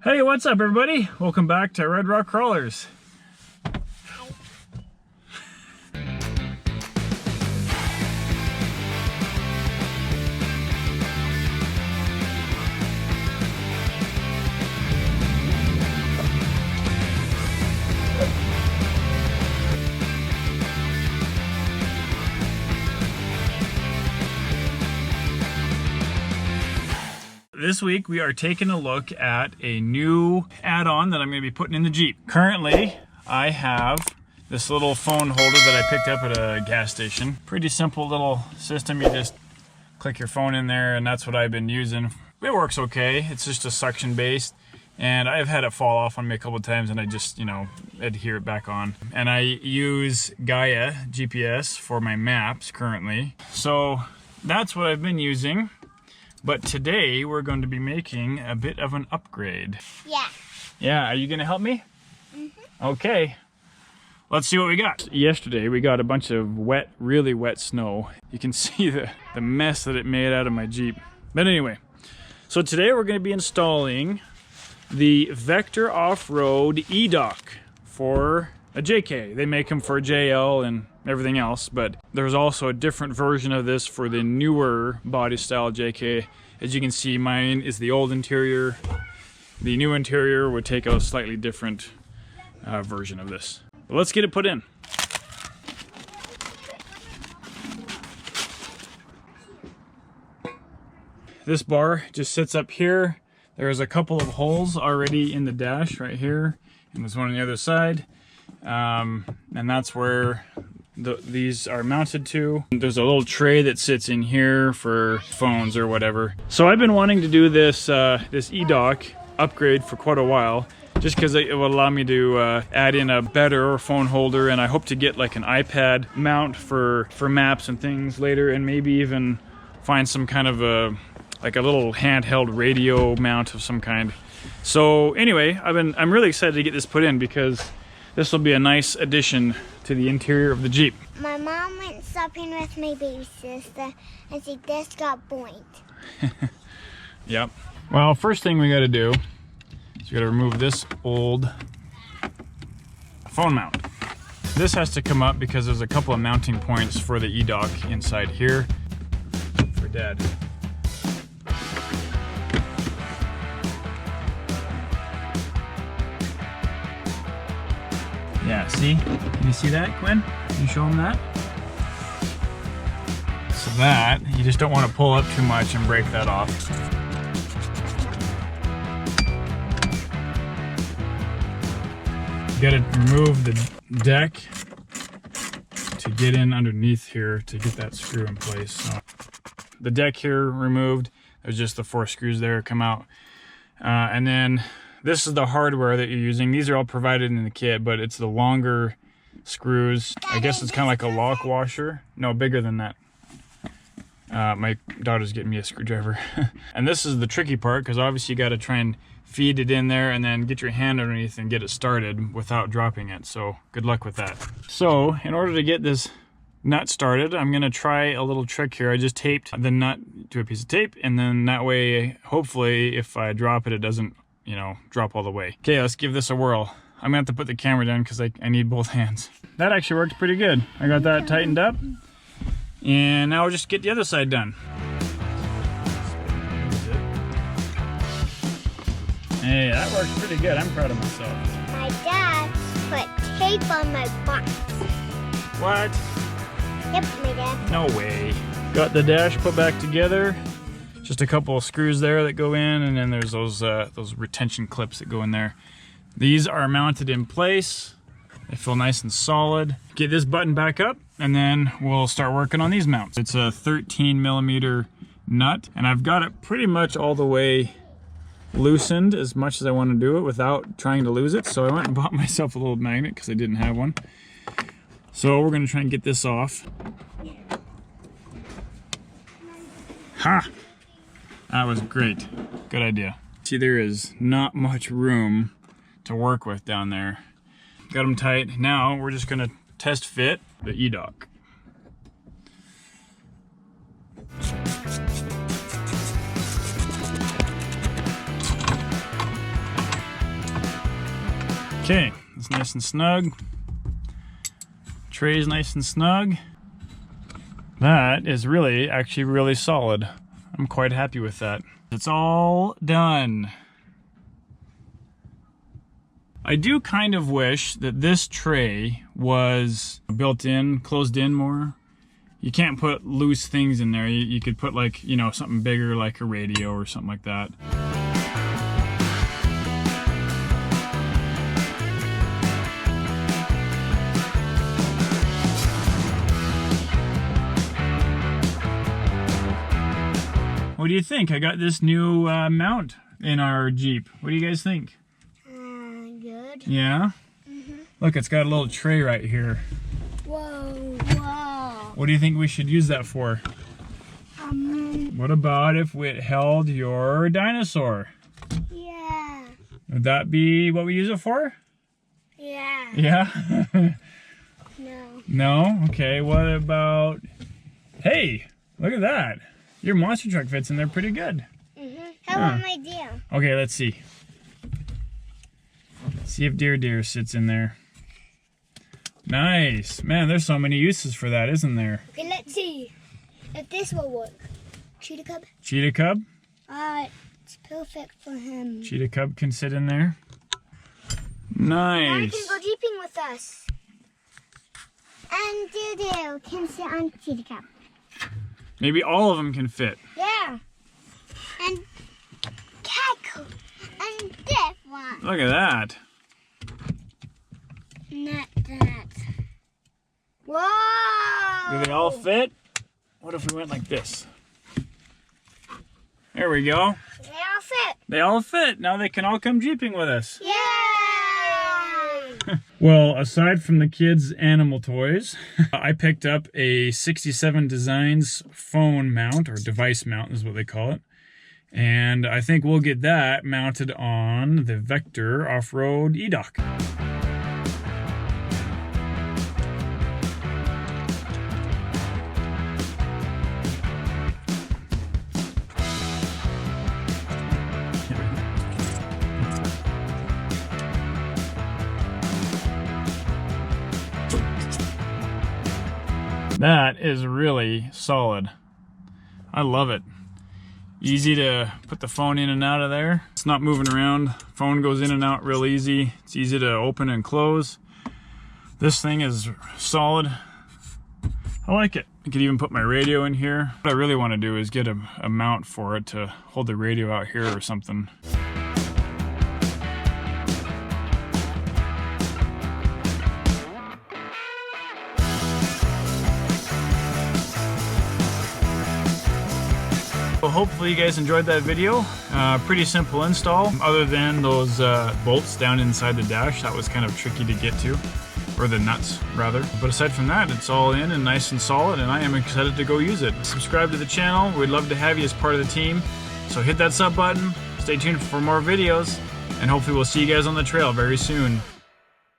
Hey, what's up everybody? Welcome back to Red Rock Crawlers. This week we are taking a look at a new add-on that I'm going to be putting in the Jeep. Currently, I have this little phone holder that I picked up at a gas station. Pretty simple little system. You just click your phone in there, and that's what I've been using. It works okay. It's just a suction based, and I've had it fall off on me a couple of times, and I just, adhere it back on. And I use Gaia GPS for my maps currently. So that's what I've been using. But today we're going to be making a bit of an upgrade. Yeah. Yeah, are you gonna help me? Mm-hmm. Okay. Let's see what we got. Yesterday we got a bunch of wet, really wet snow. You can see the mess that it made out of my Jeep. But anyway, so today we're gonna be installing the Vector Offroad E Dock for a JK. They make them for JL and everything else, but there's also a different version of this for the newer body style JK. As you can see, mine is the old interior. The new interior would take a slightly different version of this. But let's get it put in. This bar just sits up here. There's a couple of holes already in the dash right here, and there's one on the other side. And that's where these are mounted to. There's a little tray that sits in here for phones or whatever. So I've been wanting to do this this E-Dock upgrade for quite a while, just because it will allow me to add in a better phone holder, and I hope to get like an iPad mount for maps and things later, and maybe even find some kind of a little handheld radio mount of some kind. So anyway, I'm really excited to get this put in because this will be a nice addition to the interior of the Jeep. My mom went shopping with my baby sister and she just got boinked. Yep. Well, first thing we got to do is we got to remove this old phone mount. This has to come up because there's a couple of mounting points for the E-Dock inside here for Dad. Yeah, see? Can you see that, Quinn? Can you show him that? So that, you just don't want to pull up too much and break that off. You gotta remove the deck to get in underneath here to get that screw in place. So the deck here removed, there's just the 4 screws there come out. And then this is the hardware that you're using. These are all provided in the kit, but it's the longer screws. I guess it's kind of like a lock washer. No, bigger than that. My daughter's getting me a screwdriver. And this is the tricky part, because obviously you got to try and feed it in there and then get your hand underneath and get it started without dropping it. So good luck with that. So in order to get this nut started, I'm gonna try a little trick here. I just taped the nut to a piece of tape, and then that way, hopefully, if I drop it, it doesn't drop all the way. Okay, let's give this a whirl. I'm gonna have to put the camera down because I need both hands. That actually worked pretty good. I got that tightened up, and now we'll just get the other side done. Hey, that works pretty good. I'm proud of myself. My dad put tape on my box. What? Yep, my dad. No way. Got the dash put back together. Just a couple of screws there that go in, and then there's those retention clips that go in there. These are mounted in place. They feel nice and solid. Get this button back up, and then we'll start working on these mounts. It's a 13mm nut, and I've got it pretty much all the way loosened as much as I want to do it without trying to lose it. So I went and bought myself a little magnet because I didn't have one. So we're gonna try and get this off. Ha! That was great. Good idea. See, there is not much room to work with down there. Got them tight. Now we're just gonna test fit the E-Dock. Okay, it's nice and snug. Tray's nice and snug. That is actually really solid. I'm quite happy with that. It's all done. I do kind of wish that this tray was built in, closed in more. You can't put loose things in there. You could put like, you know, something bigger like a radio or something like that. What do you think? I got this new mount in our Jeep. What do you guys think? Good. Yeah? Mm-hmm. Look, it's got a little tray right here. Whoa, whoa. What do you think we should use that for? What about if it held your dinosaur? Yeah. Would that be what we use it for? Yeah. Yeah? No. No? Okay, what about... Hey, look at that. Your monster truck fits in there pretty good. How about my deer? Okay, let's see. See if Deer sits in there. Nice. Man, there's so many uses for that, isn't there? Okay, let's see if this will work. Cheetah Cub? Cheetah Cub? It's perfect for him. Cheetah Cub can sit in there. Now he Nice. can go jeeping with us. And Doo can sit on Cheetah Cub. Maybe all of them can fit. Yeah. And Cackle. And this one. Look at that. Not that. Whoa! Do they all fit? What if we went like this? There we go. They all fit. They all fit. Now they can all come jeeping with us. Yay! Well, aside from the kids' animal toys, I picked up a 67 Designs phone mount, or device mount is what they call it. And I think we'll get that mounted on the Vector Offroad E Dock. That is really solid. I love it. Easy to put the phone in and out of there. It's not moving around. Phone goes in and out real easy. It's easy to open and close. This thing is solid. I like it. I could even put my radio in here. What I really want to do is get a mount for it to hold the radio out here or something. Well, hopefully you guys enjoyed that video. Pretty simple install, other than those bolts down inside the dash. That was kind of tricky to get to, or the nuts rather. But aside from that, it's all in and nice and solid, and I am excited to go use it. Subscribe to the channel. We'd love to have you as part of the team. So hit that sub button, stay tuned for more videos, and hopefully we'll see you guys on the trail very soon.